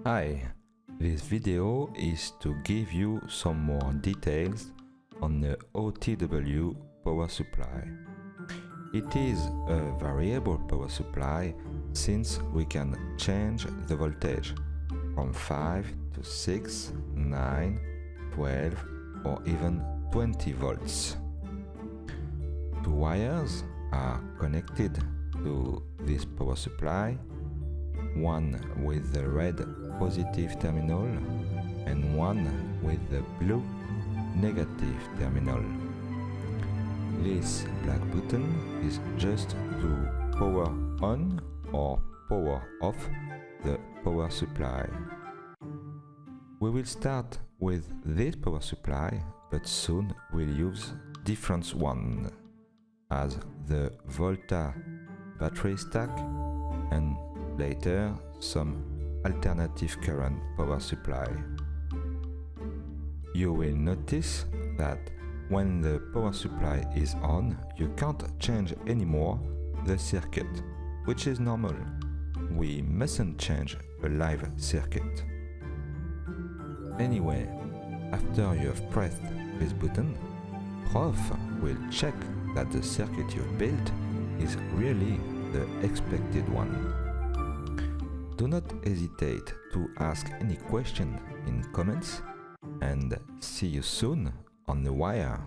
Hi, this video is to give you some more details on the OTW power supply. It is a variable power supply since we can change the voltage from 5 to 6, 9, 12 or even 20 volts. Two wires are connected to this power supply, one with the red positive terminal and one with the blue negative terminal. This black button is just to power on or power off the power supply. We will start with this power supply, but soon we'll use different one, as the Volta battery stack and later some alternative current power supply. You will notice that when the power supply is on, you can't change anymore the circuit, which is normal. We mustn't change a live circuit. Anyway, after you have pressed this button, Prof will check that the circuit you've built is really the expected one. Do not hesitate to ask any question in comments, and see you soon on the wire.